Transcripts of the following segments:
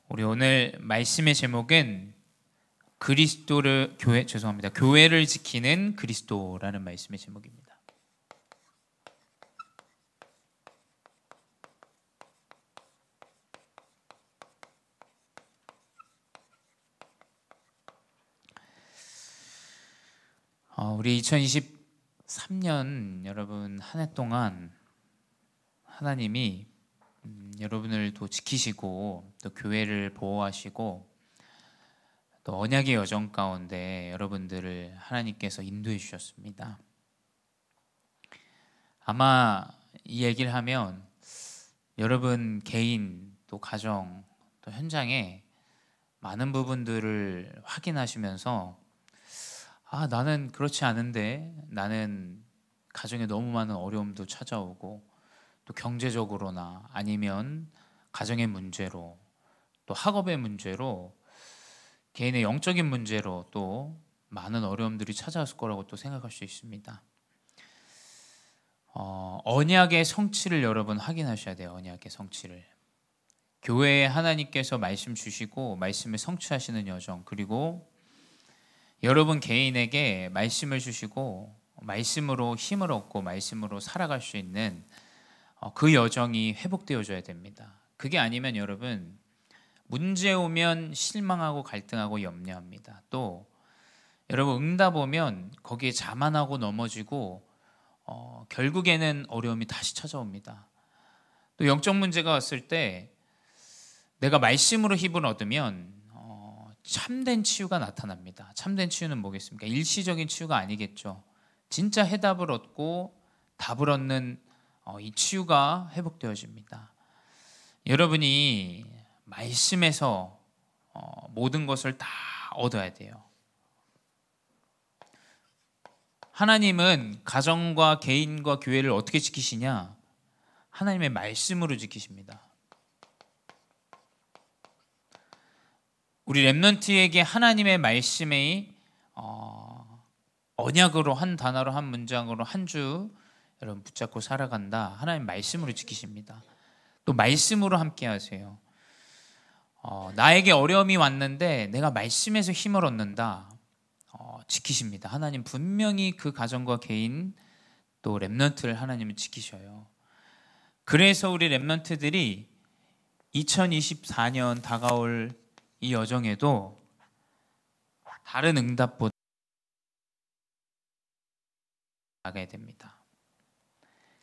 우리 오늘 말씀의 제목은 교회를 지키는 그리스도라는 말씀의 제목입니다. 우리 2023년 여러분 한 해 동안 하나님이 여러분을 또 지키시고 또 교회를 보호하시고 또 언약의 여정 가운데 여러분들을 하나님께서 인도해 주셨습니다. 아마 이 얘기를 하면 여러분 개인 또 가정 또 현장에 많은 부분들을 확인하시면서 나는 그렇지 않은데, 나는 가정에 너무 많은 어려움도 찾아오고 또 경제적으로나 아니면 가정의 문제로 또 학업의 문제로 개인의 영적인 문제로 또 많은 어려움들이 찾아왔을 거라고 또 생각할 수 있습니다. 언약의 성취를 여러분 확인하셔야 돼요. 언약의 성취를. 교회에 하나님께서 말씀 주시고 말씀을 성취하시는 여정, 그리고 여러분 개인에게 말씀을 주시고 말씀으로 힘을 얻고 말씀으로 살아갈 수 있는 그 여정이 회복되어져야 됩니다. 그게 아니면 여러분 문제 오면 실망하고 갈등하고 염려합니다. 또 여러분 응답 오면 거기에 자만하고 넘어지고 결국에는 어려움이 다시 찾아옵니다. 또 영적 문제가 왔을 때 내가 말씀으로 힘을 얻으면 참된 치유가 나타납니다. 참된 치유는 뭐겠습니까? 일시적인 치유가 아니겠죠. 진짜 해답을 얻고 답을 얻는 이 치유가 회복되어집니다. 여러분이 말씀에서 모든 것을 다 얻어야 돼요. 하나님은 가정과 개인과 교회를 어떻게 지키시냐? 하나님의 말씀으로 지키십니다. 우리 렘넌트에게 하나님의 말씀의 언약으로, 한 단어로, 한 문장으로 한 주 여러분 붙잡고 살아간다. 하나님 말씀으로 지키십니다. 또 말씀으로 함께 하세요. 나에게 어려움이 왔는데 내가 말씀에서 힘을 얻는다. 지키십니다. 하나님 분명히 그 가정과 개인 또 렘넌트를 하나님은 지키셔요. 그래서 우리 렘넌트들이 2024년 다가올 이 여정에도 다른 응답보다 나가야 됩니다.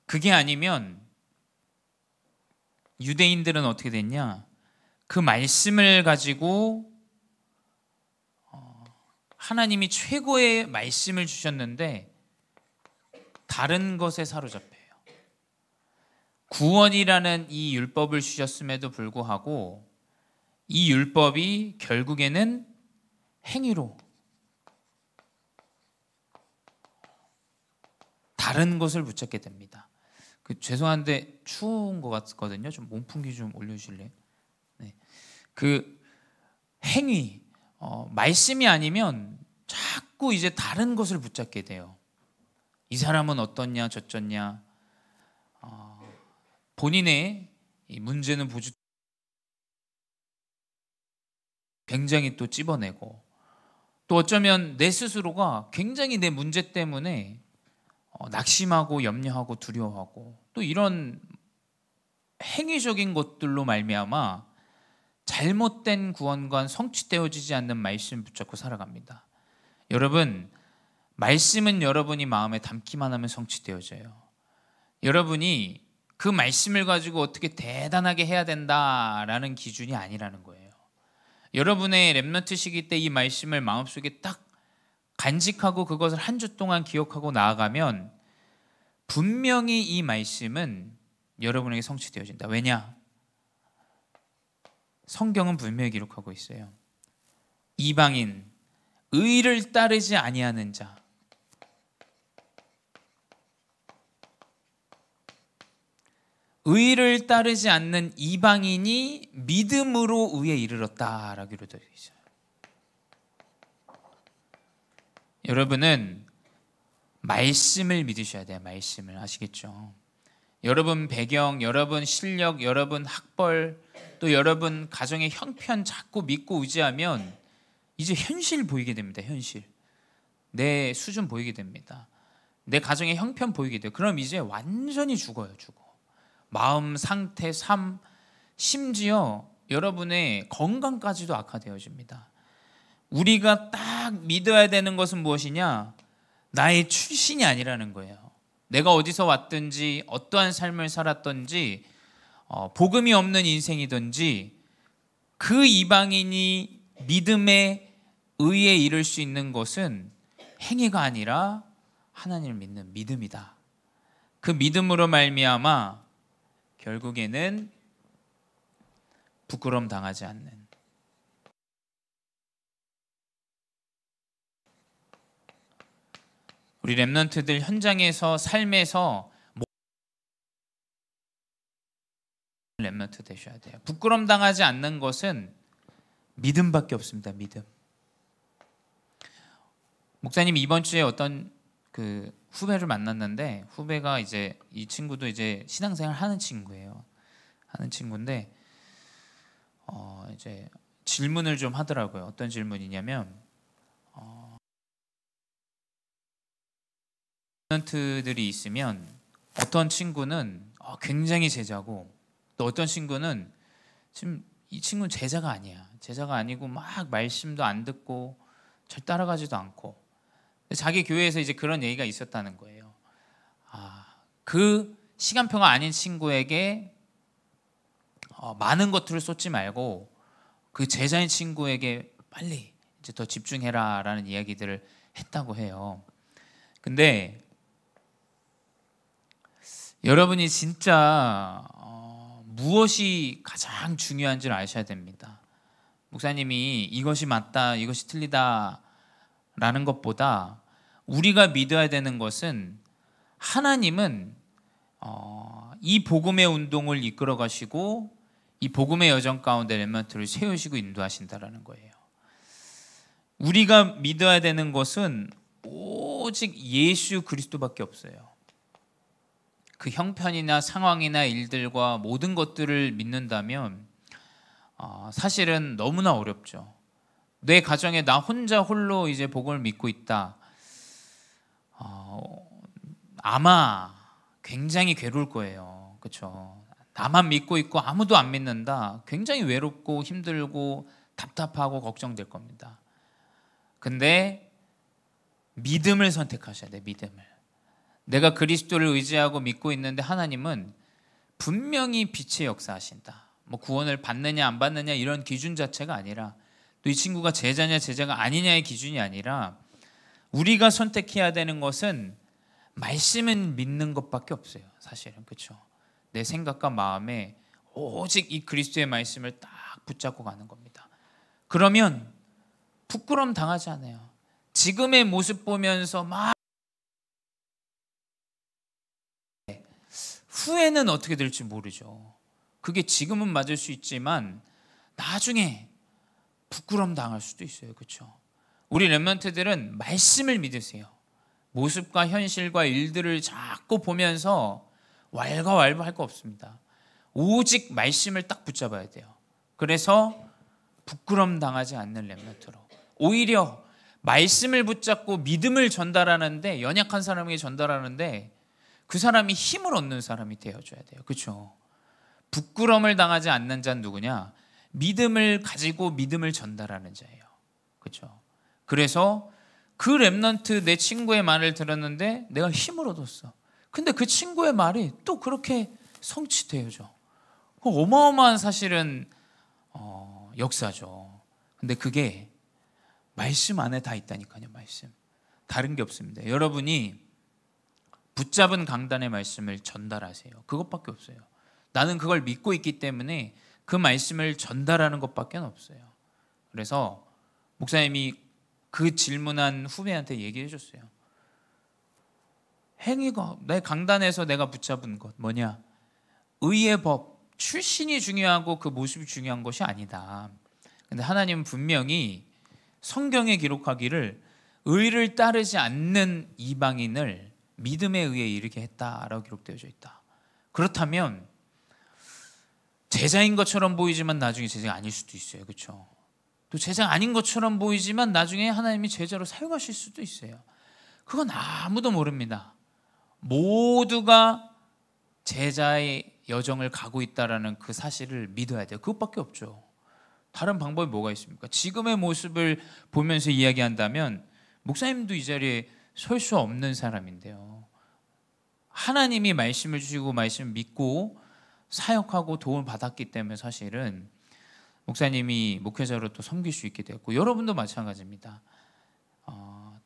그게 아니면 유대인들은 어떻게 됐냐? 그 말씀을 가지고 하나님이 최고의 말씀을 주셨는데 다른 것에 사로잡혀요. 구원이라는 이 율법을 주셨음에도 불구하고 이 율법이 결국에는 행위로 다른 것을 붙잡게 됩니다. 죄송한데 추운 것 같거든요. 좀 몸풍기 좀 올려주실래요? 네. 그 행위, 말씀이 아니면 자꾸 이제 다른 것을 붙잡게 돼요. 이 사람은 어떻냐 저쩌냐, 본인의 이 문제는 굉장히 또 찝어내고, 또 어쩌면 내 스스로가 굉장히 내 문제 때문에 낙심하고 염려하고 두려워하고, 또 이런 행위적인 것들로 말미암아 잘못된 구원과 성취되어지지 않는 말씀 붙잡고 살아갑니다. 여러분, 말씀은 여러분이 마음에 담기만 하면 성취되어져요. 여러분이 그 말씀을 가지고 어떻게 대단하게 해야 된다라는 기준이 아니라는 거예요. 여러분의 렘넌트 시기 때 이 말씀을 마음속에 딱 간직하고 그것을 한 주 동안 기억하고 나아가면 분명히 이 말씀은 여러분에게 성취되어진다. 왜냐? 성경은 분명히 기록하고 있어요. 이방인, 의를 따르지 아니하는 자, 의를 따르지 않는 이방인이 믿음으로 의에 이르렀다라고 되어 있어요. 여러분은 말씀을 믿으셔야 돼요. 말씀을. 아시겠죠? 여러분 배경, 여러분 실력, 여러분 학벌, 또 여러분 가정의 형편 자꾸 믿고 의지하면 이제 현실 보이게 됩니다. 현실. 내 수준 보이게 됩니다. 내 가정의 형편 보이게 돼요. 그럼 이제 완전히 죽어요. 죽어. 마음 상태, 삶, 심지어 여러분의 건강까지도 악화되어집니다. 우리가 딱 믿어야 되는 것은 무엇이냐? 나의 출신이 아니라는 거예요. 내가 어디서 왔든지 어떠한 삶을 살았든지 복음이 없는 인생이든지 그 이방인이 믿음의 의에 이를 수 있는 것은 행위가 아니라 하나님을 믿는 믿음이다. 그 믿음으로 말미암아 결국에는 부끄러움 당하지 않는, 우리 렘넌트들 현장에서 삶에서 렘넌트 되셔야 돼요. 부끄러움 당하지 않는 것은 믿음밖에 없습니다. 믿음. 목사님 이번 주에 어떤 그 후배를 만났는데, 후배가 이제 이 친구도 이제 신앙생활 하는 친구예요. 하는 친구인데 이제 질문을 좀 하더라고요. 어떤 질문이냐면 렘넌트들이 있으면 어떤 친구는 굉장히 제자고, 또 어떤 친구는 지금 이 친구는 제자가 아니야. 제자가 아니고 막 말씀도 안 듣고 잘 따라가지도 않고, 자기 교회에서 이제 그런 얘기가 있었다는 거예요. 그 시간표가 아닌 친구에게 많은 것들을 쏟지 말고 그 제자인 친구에게 빨리 이제 더 집중해라라는 이야기들을 했다고 해요. 근데 여러분이 진짜 무엇이 가장 중요한지를 아셔야 됩니다. 목사님이 이것이 맞다, 이것이 틀리다 라는 것보다 우리가 믿어야 되는 것은 하나님은 이 복음의 운동을 이끌어 가시고 이 복음의 여정 가운데 렘넌트를 세우시고 인도하신다라는 거예요. 우리가 믿어야 되는 것은 오직 예수 그리스도밖에 없어요. 그 형편이나 상황이나 일들과 모든 것들을 믿는다면 사실은 너무나 어렵죠. 내 가정에 나 혼자 홀로 이제 복음을 믿고 있다. 아마 굉장히 괴로울 거예요. 그렇죠? 나만 믿고 있고 아무도 안 믿는다. 굉장히 외롭고 힘들고 답답하고 걱정될 겁니다. 근데 믿음을 선택하셔야 돼. 믿음을. 내가 그리스도를 의지하고 믿고 있는데 하나님은 분명히 빛의 역사하신다. 뭐 구원을 받느냐 안 받느냐 이런 기준 자체가 아니라, 또 이 친구가 제자냐 제자가 아니냐의 기준이 아니라, 우리가 선택해야 되는 것은 말씀은 믿는 것밖에 없어요. 사실은. 그렇죠? 내 생각과 마음에 오직 이 그리스도의 말씀을 딱 붙잡고 가는 겁니다. 그러면 부끄러움 당하지 않아요. 지금의 모습 보면서 막 후회는 어떻게 될지 모르죠. 그게 지금은 맞을 수 있지만 나중에 부끄러움 당할 수도 있어요. 그렇죠? 우리 렘넌트들은 말씀을 믿으세요. 모습과 현실과 일들을 자꾸 보면서 왈가왈부할 거 없습니다. 오직 말씀을 딱 붙잡아야 돼요. 그래서 부끄러움 당하지 않는 렘넌트로, 오히려 말씀을 붙잡고 믿음을 전달하는데, 연약한 사람에게 전달하는데 그 사람이 힘을 얻는 사람이 되어줘야 돼요. 그렇죠? 부끄러움을 당하지 않는 자는 누구냐? 믿음을 가지고 믿음을 전달하는 자예요. 그렇죠? 그래서 그 렘넌트, 내 친구의 말을 들었는데 내가 힘을 얻었어. 근데 그 친구의 말이 또 그렇게 성취되어져. 어마어마한 사실은 역사죠. 근데 그게 말씀 안에 다 있다니까요. 말씀. 다른 게 없습니다. 여러분이 붙잡은 강단의 말씀을 전달하세요. 그것밖에 없어요. 나는 그걸 믿고 있기 때문에 그 말씀을 전달하는 것밖에 없어요. 그래서 목사님이 그 질문한 후배한테 얘기해 줬어요. 행위가, 내 강단에서 내가 붙잡은 것 뭐냐? 의의 법, 출신이 중요하고 그 모습이 중요한 것이 아니다. 근데 하나님은 분명히 성경에 기록하기를 의를 따르지 않는 이방인을 믿음에 의해 이르게 했다라고 기록되어져 있다. 그렇다면 제자인 것처럼 보이지만 나중에 제자가 아닐 수도 있어요. 그렇죠? 또 제자가 아닌 것처럼 보이지만 나중에 하나님이 제자로 사용하실 수도 있어요. 그건 아무도 모릅니다. 모두가 제자의 여정을 가고 있다라는 그 사실을 믿어야 돼요. 그것밖에 없죠. 다른 방법이 뭐가 있습니까? 지금의 모습을 보면서 이야기한다면 목사님도 이 자리에 설 수 없는 사람인데요. 하나님이 말씀을 주시고 말씀을 믿고 사역하고 도움을 받았기 때문에 사실은 목사님이 목회자로 또 섬길 수 있게 되었고, 여러분도 마찬가지입니다.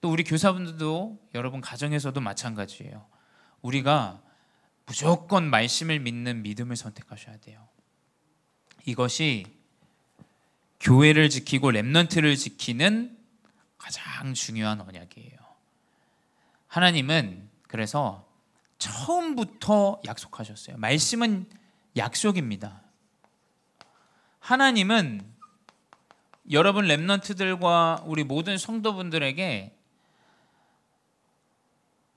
또 우리 교사분들도 여러분 가정에서도 마찬가지예요. 우리가 무조건 말씀을 믿는 믿음을 선택하셔야 돼요. 이것이 교회를 지키고 렘넌트를 지키는 가장 중요한 언약이에요. 하나님은 그래서 처음부터 약속하셨어요. 말씀은 약속입니다. 하나님은 여러분 렘넌트들과 우리 모든 성도분들에게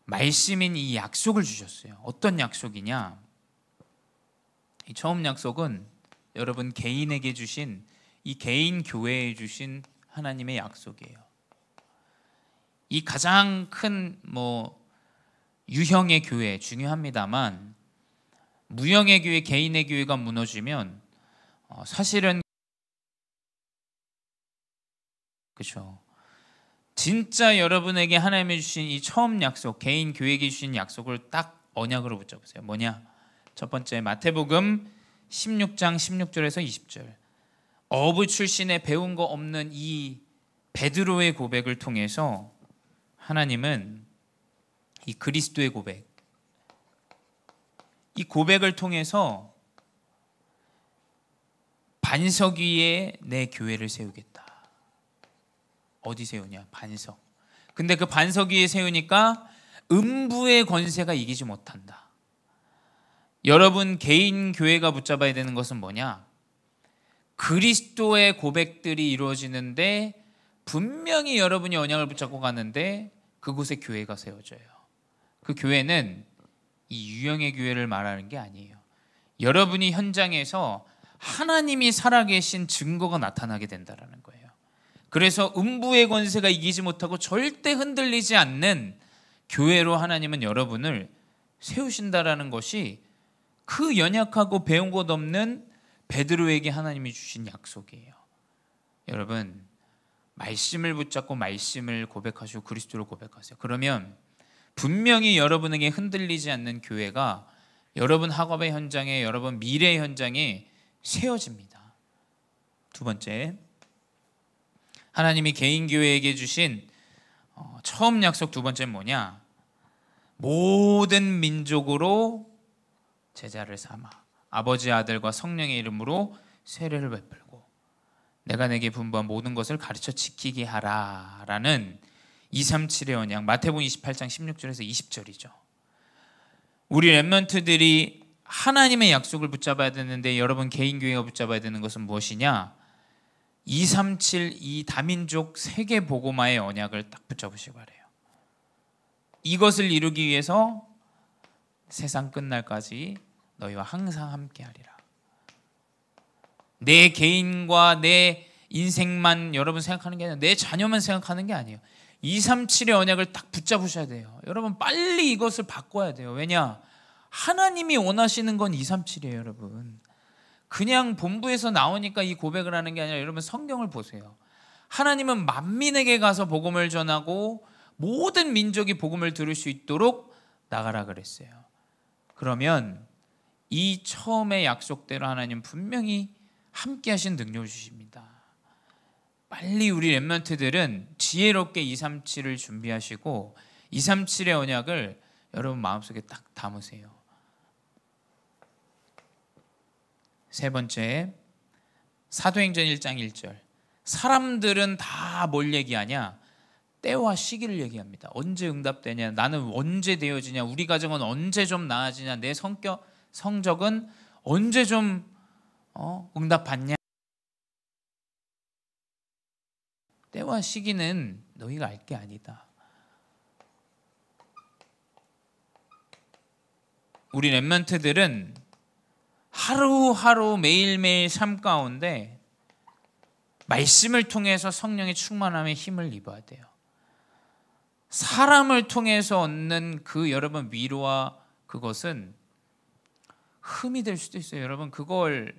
말씀인 이 약속을 주셨어요. 어떤 약속이냐? 이 처음 약속은 여러분 개인에게 주신, 이 개인 교회에 주신 하나님의 약속이에요. 이 가장 큰 유형의 교회 중요합니다만, 무형의 교회, 개인의 교회가 무너지면 사실은 그렇죠. 진짜 여러분에게 하나님이 주신 이 처음 약속, 개인 교회에게 주신 약속을 딱 언약으로 붙잡으세요. 뭐냐? 첫 번째, 마태복음 16장 16절에서 20절. 어부 출신에 배운 거 없는 이 베드로의 고백을 통해서 하나님은 이 그리스도의 고백, 이 고백을 통해서 반석 위에 내 교회를 세우겠다. 어디 세우냐? 반석. 근데 그 반석 위에 세우니까 음부의 권세가 이기지 못한다. 여러분 개인 교회가 붙잡아야 되는 것은 뭐냐? 그리스도의 고백들이 이루어지는데 분명히 여러분이 언약을 붙잡고 가는데 그곳에 교회가 세워져요. 그 교회는 이 유형의 교회를 말하는 게 아니에요. 여러분이 현장에서 하나님이 살아계신 증거가 나타나게 된다는 거예요. 그래서 음부의 권세가 이기지 못하고 절대 흔들리지 않는 교회로 하나님은 여러분을 세우신다라는 것이 그 연약하고 배운 것 없는 베드로에게 하나님이 주신 약속이에요. 여러분, 말씀을 붙잡고 말씀을 고백하시고 그리스도를 고백하세요. 그러면 분명히 여러분에게 흔들리지 않는 교회가 여러분 학업의 현장에, 여러분 미래의 현장에 세워집니다. 두 번째, 하나님이 개인 교회에게 주신 처음 약속 두 번째는 뭐냐? 모든 민족으로 제자를 삼아 아버지, 아들과 성령의 이름으로 세례를 베풀고 내가 내게 분부한 모든 것을 가르쳐 지키게 하라라는 237의 언약, 마태복음 28장 16절에서 20절이죠. 우리 렘넌트들이 하나님의 약속을 붙잡아야 되는데 여러분 개인 교회가 붙잡아야 되는 것은 무엇이냐? 237 이 다민족 세계 복음화의 언약을 딱 붙잡으시기 바래요. 이것을 이루기 위해서 세상 끝날까지 너희와 항상 함께하리라. 내 개인과 내 인생만 여러분 생각하는 게 아니라 내 자녀만 생각하는 게 아니에요. 237의 언약을 딱 붙잡으셔야 돼요. 여러분 빨리 이것을 바꿔야 돼요. 왜냐? 하나님이 원하시는 건 237이에요. 여러분 그냥 본부에서 나오니까 이 고백을 하는 게 아니라 여러분 성경을 보세요. 하나님은 만민에게 가서 복음을 전하고 모든 민족이 복음을 들을 수 있도록 나가라 그랬어요. 그러면 이 처음의 약속대로 하나님 분명히 함께 하신 능력을 주십니다. 빨리 우리 렘넌트들은 지혜롭게 237을 준비하시고 237의 언약을 여러분 마음속에 딱 담으세요. 세 번째, 사도행전 1장 1절. 사람들은 다 뭘 얘기하냐? 때와 시기를 얘기합니다. 언제 응답되냐? 나는 언제 되어지냐? 우리 가정은 언제 좀 나아지냐? 내 성적은 언제 좀 응답받냐? 때와 시기는 너희가 알 게 아니다. 우리 렘넌트들은 하루하루 매일매일 삶 가운데 말씀을 통해서 성령의 충만함에 힘을 입어야 돼요. 사람을 통해서 얻는 그 여러분 위로와 그것은 흠이 될 수도 있어요. 여러분 그걸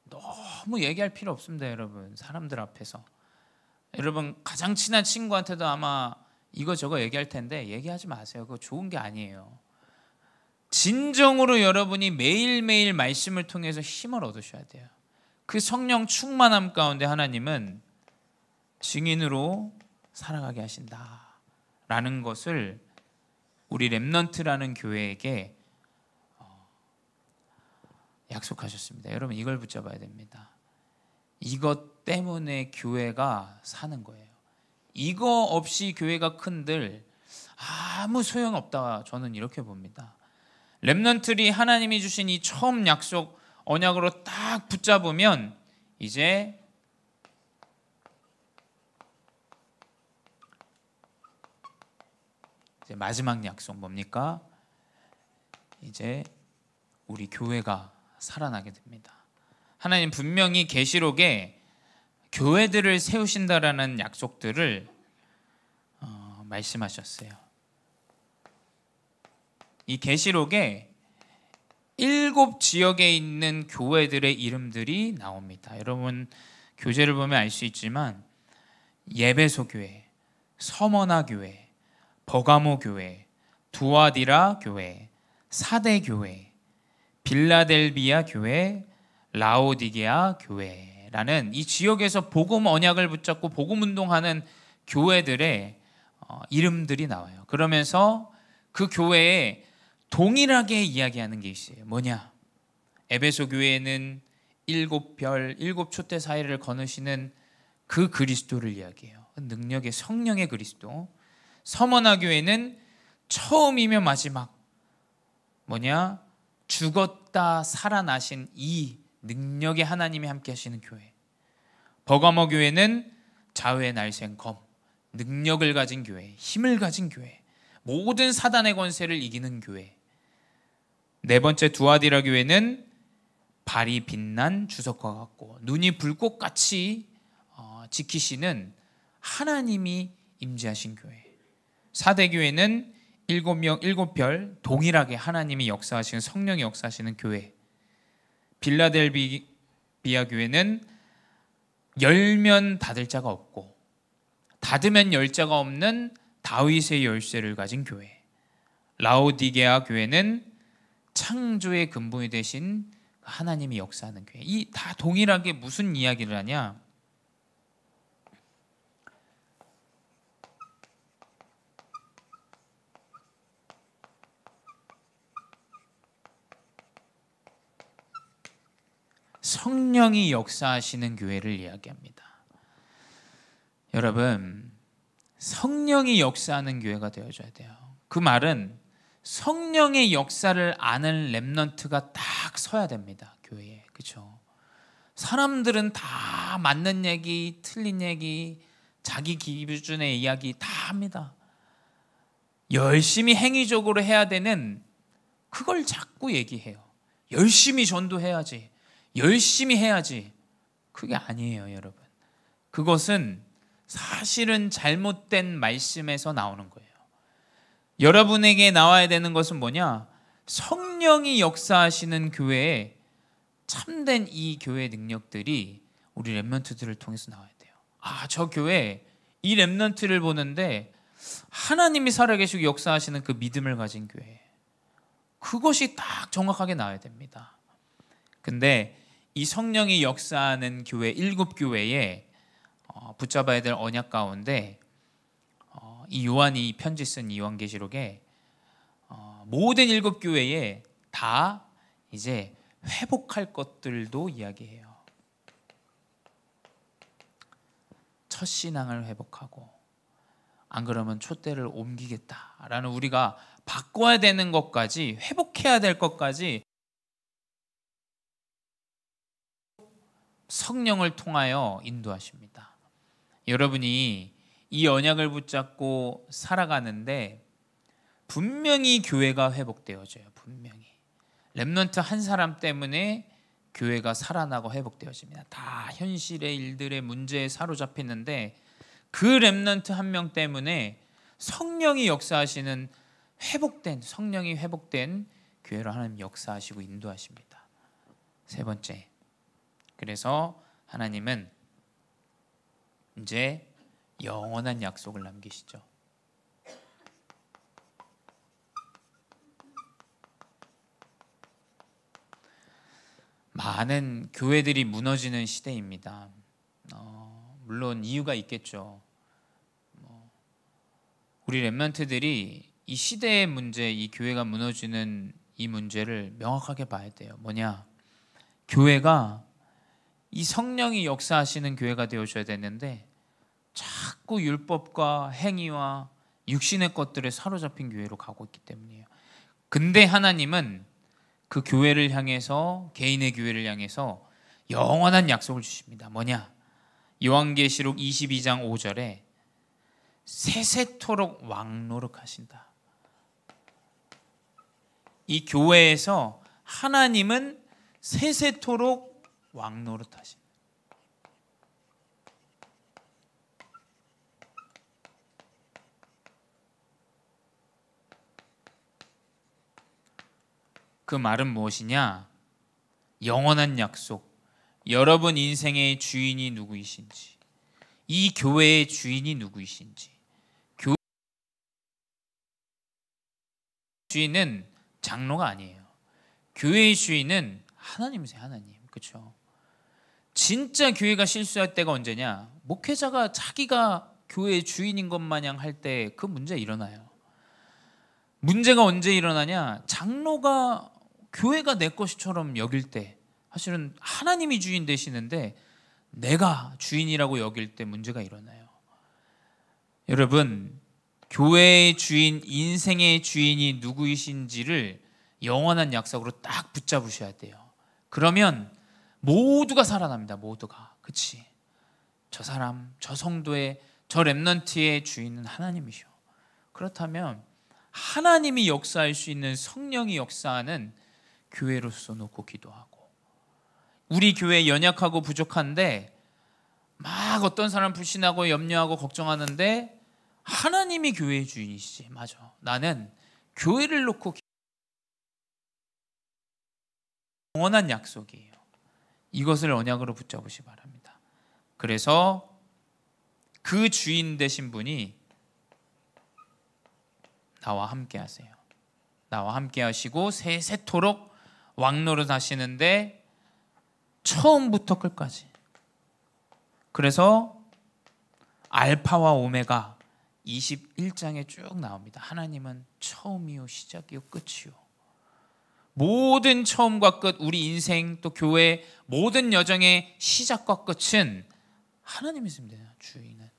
너무 얘기할 필요 없습니다. 여러분 사람들 앞에서 여러분 가장 친한 친구한테도 아마 이거저거 얘기할 텐데 얘기하지 마세요. 그거 좋은 게 아니에요. 진정으로 여러분이 매일매일 말씀을 통해서 힘을 얻으셔야 돼요. 그 성령 충만함 가운데 하나님은 증인으로 살아가게 하신다라는 것을 우리 렘넌트라는 교회에게 약속하셨습니다. 여러분 이걸 붙잡아야 됩니다. 이것 때문에 교회가 사는 거예요. 이거 없이 교회가 큰들 아무 소용없다 저는 이렇게 봅니다. 렘넌트리 하나님이 주신 이 처음 약속 언약으로 딱 붙잡으면 이제 마지막 약속 뭡니까? 이제 우리 교회가 살아나게 됩니다. 하나님 분명히 계시록에 교회들을 세우신다라는 약속들을 말씀하셨어요. 이 계시록에 7 지역에 있는 교회들의 이름들이 나옵니다. 여러분 교재를 보면 알 수 있지만 예베소 교회, 서머나 교회, 버가모 교회, 두아디라 교회, 사대 교회, 빌라델비아 교회, 라오디게아 교회라는 이 지역에서 복음 언약을 붙잡고 복음 운동하는 교회들의 이름들이 나와요. 그러면서 그 교회에 동일하게 이야기하는 게 있어요. 뭐냐? 에베소 교회에는 7별, 7촛대 사이를 거느시는 그 그리스도를 이야기해요. 능력의 성령의 그리스도. 서머나 교회는 처음이며 마지막 뭐냐? 죽었다 살아나신 이 능력의 하나님이 함께 하시는 교회. 버가모 교회는 좌우의 날쌘 검, 능력을 가진 교회, 힘을 가진 교회, 모든 사단의 권세를 이기는 교회. 4번째 두아디라 교회는 발이 빛난 주석과 같고 눈이 불꽃같이 지키시는 하나님이 임재하신 교회. 사대 교회는 7별 동일하게 하나님이 역사하시는 성령이 역사하시는 교회. 빌라델비아 교회는 열면 닫을 자가 없고 닫으면 열 자가 없는 다윗의 열쇠를 가진 교회. 라오디게아 교회는 창조의 근본이 되신 하나님이 역사하는 교회. 이 다 동일하게 무슨 이야기를 하냐? 성령이 역사하시는 교회를 이야기합니다. 여러분, 성령이 역사하는 교회가 되어줘야 돼요. 그 말은 성령의 역사를 아는 렘넌트가 딱 서야 됩니다. 교회에. 그렇죠? 사람들은 다 맞는 얘기, 틀린 얘기, 자기 기준의 이야기 다 합니다. 열심히 행위적으로 해야 되는 그걸 자꾸 얘기해요. 열심히 전도해야지. 열심히 해야지. 그게 아니에요, 여러분. 그것은 사실은 잘못된 말씀에서 나오는 거예요. 여러분에게 나와야 되는 것은 뭐냐? 성령이 역사하시는 교회에 참된 이 교회의 능력들이 우리 렘넌트들을 통해서 나와야 돼요. 아, 저 교회 이 렘넌트를 보는데 하나님이 살아계시고 역사하시는 그 믿음을 가진 교회. 그것이 딱 정확하게 나와야 됩니다. 근데 이 성령이 역사하는 교회 7교회에 붙잡아야 될 언약 가운데 이 요한이 편지 쓴 요한계시록에 모든 7교회에 다 이제 회복할 것들도 이야기해요. 첫 신앙을 회복하고 안 그러면 촛대를 옮기겠다라는 우리가 바꿔야 되는 것까지 회복해야 될 것까지 성령을 통하여 인도하십니다. 여러분이 이 언약을 붙잡고 살아가는데 분명히 교회가 회복되어져요. 분명히. 렘넌트 한 사람 때문에 교회가 살아나고 회복되어집니다. 다 현실의 일들의 문제에 사로잡혔는데 그 렘넌트 한 명 때문에 성령이 역사하시는 성령이 회복된 교회로 하나님 역사하시고 인도하십니다. 세 번째, 그래서 하나님은 이제 영원한 약속을 남기시죠. 많은 교회들이 무너지는 시대입니다. 물론 이유가 있겠죠. 우리 렘넌트들이 이 시대의 문제, 이 교회가 무너지는 이 문제를 명확하게 봐야 돼요. 뭐냐? 교회가 이 성령이 역사하시는 교회가 되어줘야 되는데 자꾸 율법과 행위와 육신의 것들에 사로잡힌 교회로 가고 있기 때문이에요. 근데 하나님은 그 교회를 향해서, 개인의 교회를 향해서 영원한 약속을 주십니다. 뭐냐? 요한계시록 22장 5절에 세세토록 왕노릇하신다. 이 교회에서 하나님은 세세토록 왕노릇하신다. 그 말은 무엇이냐? 영원한 약속. 여러분 인생의 주인이 누구이신지, 이 교회의 주인이 누구이신지. 교회 주인은 장로가 아니에요. 교회의 주인은 하나님이세요. 하나님. 그렇죠? 진짜 교회가 실수할 때가 언제냐? 목회자가 자기가 교회의 주인인 것 마냥 할 때 그 문제 일어나요. 문제가 언제 일어나냐? 장로가 교회가 내 것처럼 여길 때, 사실은 하나님이 주인 되시는데 내가 주인이라고 여길 때 문제가 일어나요. 여러분, 교회의 주인, 인생의 주인이 누구이신지를 영원한 약속으로 딱 붙잡으셔야 돼요. 그러면 모두가 살아납니다. 모두가. 그치? 저 사람, 저 성도의, 저 렘넌트의 주인은 하나님이셔. 그렇다면 하나님이 역사할 수 있는, 성령이 역사하는 교회로서 놓고 기도하고, 우리 교회 연약하고 부족한데 막 어떤 사람 불신하고 염려하고 걱정하는데 하나님이 교회의 주인이시지. 맞아. 나는 교회를 놓고 영원한 약속이에요. 이것을 언약으로 붙잡으시 바랍니다. 그래서 그 주인 되신 분이 나와 함께 하세요. 나와 함께 하시고 세세토록 왕노릇 하시는데 처음부터 끝까지. 그래서 알파와 오메가 21장에 쭉 나옵니다. 하나님은 처음이요 시작이요 끝이요. 모든 처음과 끝, 우리 인생 또 교회 모든 여정의 시작과 끝은 하나님이십니다. 주인은.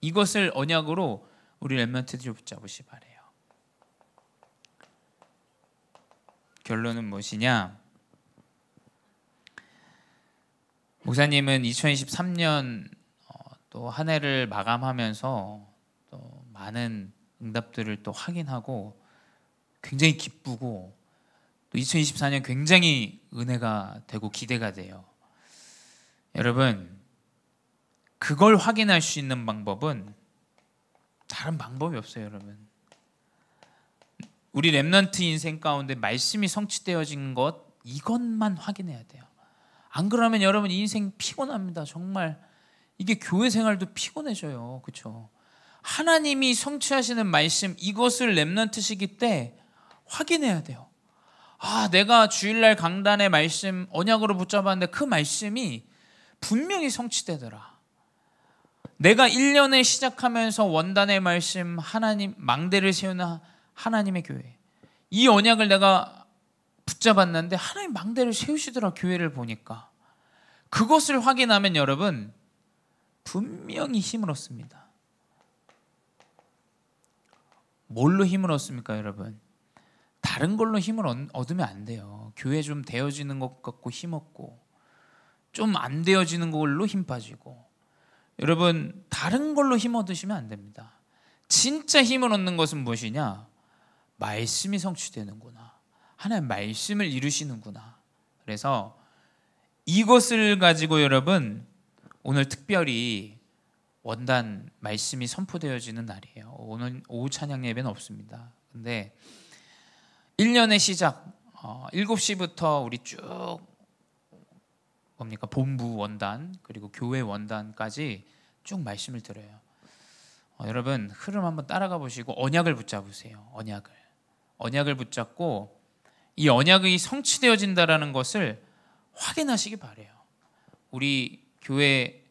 이것을 언약으로 우리 렘넌트들이 붙잡으시 바래요. 결론은 무엇이냐? 목사님은 2023년 또 한 해를 마감하면서 또 많은 응답들을 또 확인하고 굉장히 기쁘고, 또 2024년 굉장히 은혜가 되고 기대가 돼요. 여러분, 그걸 확인할 수 있는 방법은 다른 방법이 없어요. 여러분, 우리 렘넌트 인생 가운데 말씀이 성취되어진 것, 이것만 확인해야 돼요. 안 그러면 여러분 인생 피곤합니다. 정말 이게 교회 생활도 피곤해져요. 그렇죠? 하나님이 성취하시는 말씀, 이것을 렘넌트 시기 때 확인해야 돼요. 아, 내가 주일날 강단의 말씀 언약으로 붙잡았는데 그 말씀이 분명히 성취되더라. 내가 1년을 시작하면서 원단의 말씀, 하나님 망대를 세우는 하나님의 교회, 이 언약을 내가 붙잡았는데 하나님 망대를 세우시더라. 교회를 보니까. 그것을 확인하면 여러분 분명히 힘을 얻습니다. 뭘로 힘을 얻습니까? 여러분, 다른 걸로 힘을 얻으면 안 돼요. 교회 좀 되어지는 것 같고 힘 얻고, 좀 안 되어지는 걸로 힘 빠지고. 여러분, 다른 걸로 힘 얻으시면 안 됩니다. 진짜 힘을 얻는 것은 무엇이냐? 말씀이 성취되는구나, 하나님 말씀을 이루시는구나. 그래서 이것을 가지고 여러분 오늘 특별히 원단 말씀이 선포되어지는 날이에요. 오늘 오후 찬양 예배는 없습니다. 근데 1년의 시작 7시부터 우리 쭉 뭡니까? 본부 원단 그리고 교회 원단까지 쭉 말씀을 드려요. 여러분 흐름 한번 따라가 보시고 언약을 붙잡으세요. 언약을 붙잡고 이 언약이 성취되어진다라는 것을 확인하시기 바래요. 우리 교회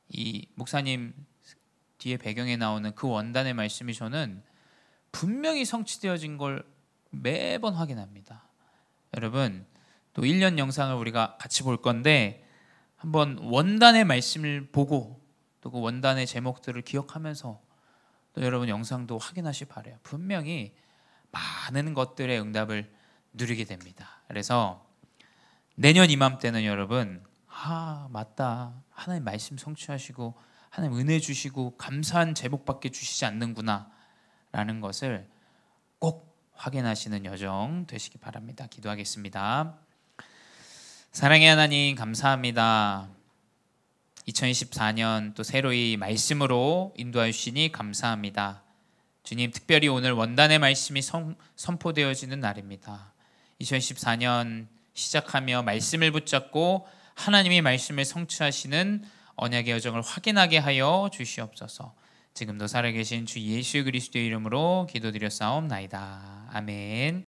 이 목사님 뒤에 배경에 나오는 그 원단의 말씀이 저는 분명히 성취되어진 걸 매번 확인합니다. 여러분 또 1년 영상을 우리가 같이 볼 건데 한번 원단의 말씀을 보고 또 그 원단의 제목들을 기억하면서 또 여러분 영상도 확인하시 바래요. 분명히 많은 것들의 응답을 누리게 됩니다. 그래서 내년 이맘때는 여러분 맞다. 하나님 말씀 성취하시고 하나님 은혜 주시고 감사한 제복밖에 주시지 않는구나 라는 것을 꼭 확인하시는 여정 되시기 바랍니다. 기도하겠습니다. 사랑의 하나님 감사합니다. 2024년 또 새로이 말씀으로 인도하여 주시니 감사합니다. 주님 특별히 오늘 원단의 말씀이 선포되어지는 날입니다. 2024년 시작하며 말씀을 붙잡고 하나님의 말씀을 성취하시는 언약의 여정을 확인하게 하여 주시옵소서. 지금도 살아계신 주 예수 그리스도의 이름으로 기도드렸사옵나이다. 아멘.